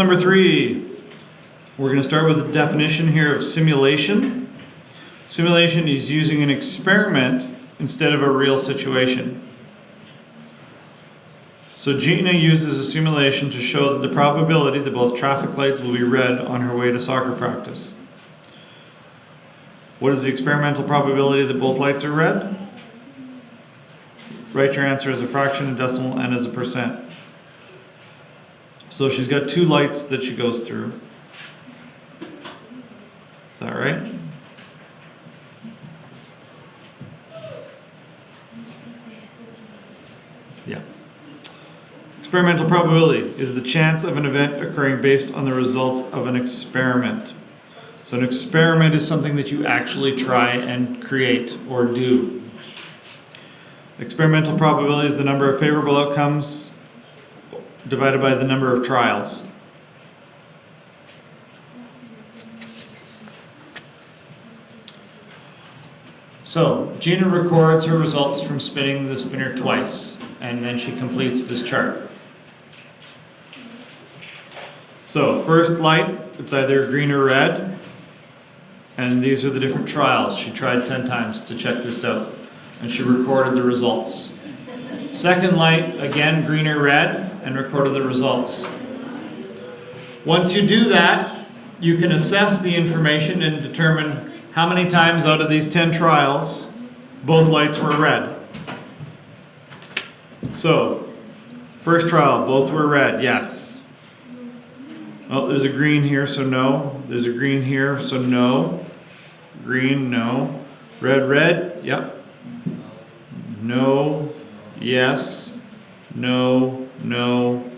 number 3. We're going to start with the definition here of simulation. Simulation is using an experiment instead of a real situation. So Gina uses a simulation to show that the probability that both traffic lights will be red on her way to soccer practice. What is the experimental probability that both lights are red? Write your answer as a fraction, a decimal, and as a percent. So she's got 2 lights that she goes through. Is that right? Yeah. Experimental probability is the chance of an event occurring based on the results of an experiment. So an experiment is something that you actually try and create or do. Experimental probability is the number of favorable outcomes divided by the number of trials. So Gina records her results from spinning the spinner twice, and then she completes this chart. So first light, it's either green or red, and these are the different trials. She tried 10 times to check this out, and she recorded the results. Second light, again green or red, and recorded the results. Once you do that, you can assess the information and determine how many times out of these 10 trials both lights were red. So, first trial, both were red, yes. Oh, there's a green here, so no. There's a green here, so no. Green, no. Red, red, yep. No, yes, no, no,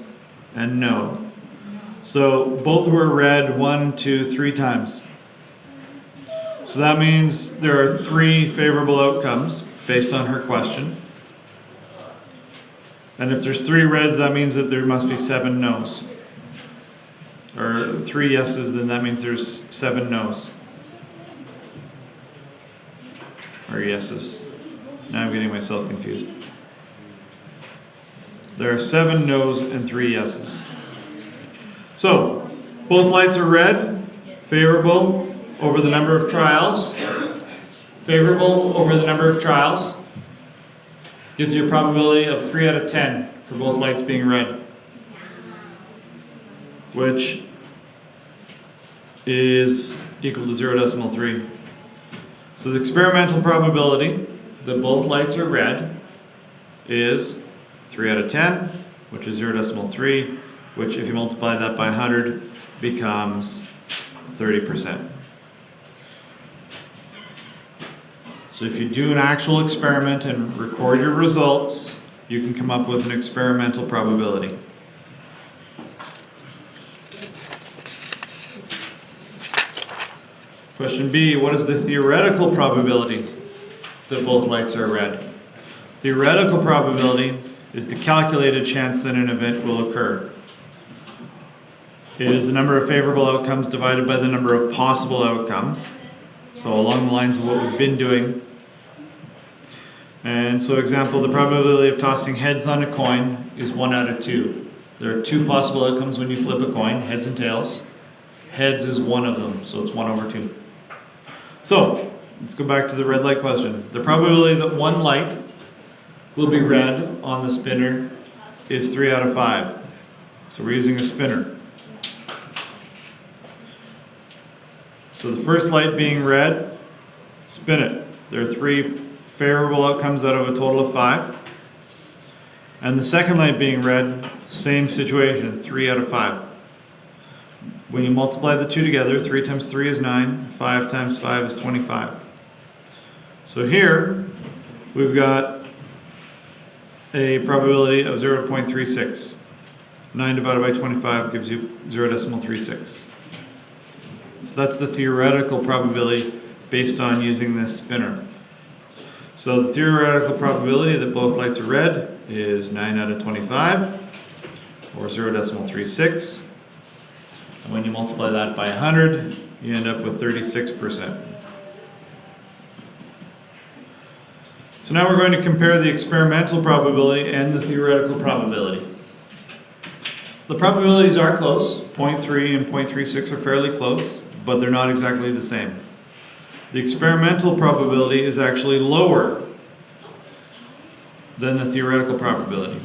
and no. So both were red 1, 2, 3 times. So that means there are 3 favorable outcomes based on her question. And if there's 3 reds, that means that there must be 7 no's. Or 3 yeses, then that means there's 7 no's. Or yeses. Now I'm getting myself confused. There are 7 no's and 3 yeses. So, both lights are red, favorable over the number of trials. Favorable over the number of trials gives you a probability of 3 out of 10 for both lights being red, which is equal to 0.3. So the experimental probability that both lights are red is 3 out of 10, which is 0.3, which if you multiply that by 100 becomes 30%. So if you do an actual experiment and record your results, you can come up with an experimental probability. Question B, what is the theoretical probability that both lights are red? Theoretical probability is the calculated chance that an event will occur. It is the number of favorable outcomes divided by the number of possible outcomes. So along the lines of what we've been doing. And so example, the probability of tossing heads on a coin is 1 out of 2. There are 2 possible outcomes when you flip a coin, heads and tails. Heads is one of them, so it's 1 over 2. So, let's go back to the red light question. The probability that 1 light will be red on the spinner is 3 out of 5. So we're using a spinner. So the first light being red, spin it. There are 3 favorable outcomes out of a total of 5. And the second light being red, same situation, 3 out of 5. When you multiply the 2 together, 3 times 3 is 9, 5 times 5 is 25. So here, we've got a probability of 0.36. 9 divided by 25 gives you 0.36. So that's the theoretical probability based on using this spinner. So the theoretical probability that both lights are red is 9 out of 25, or 0.36. And when you multiply that by 100, you end up with 36%. So now we're going to compare the experimental probability and the theoretical probability. The probabilities are close. 0.3 and 0.36 are fairly close, but they're not exactly the same. The experimental probability is actually lower than the theoretical probability.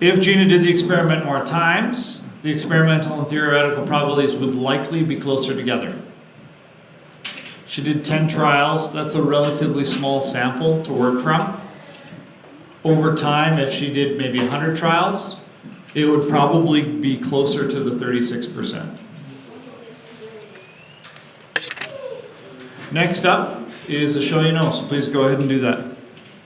If Gina did the experiment more times, the experimental and theoretical probabilities would likely be closer together. She did 10 trials. That's a relatively small sample to work from. Over time, if she did maybe 100 trials, it would probably be closer to the 36%. Next up is a show you know, so please go ahead and do that.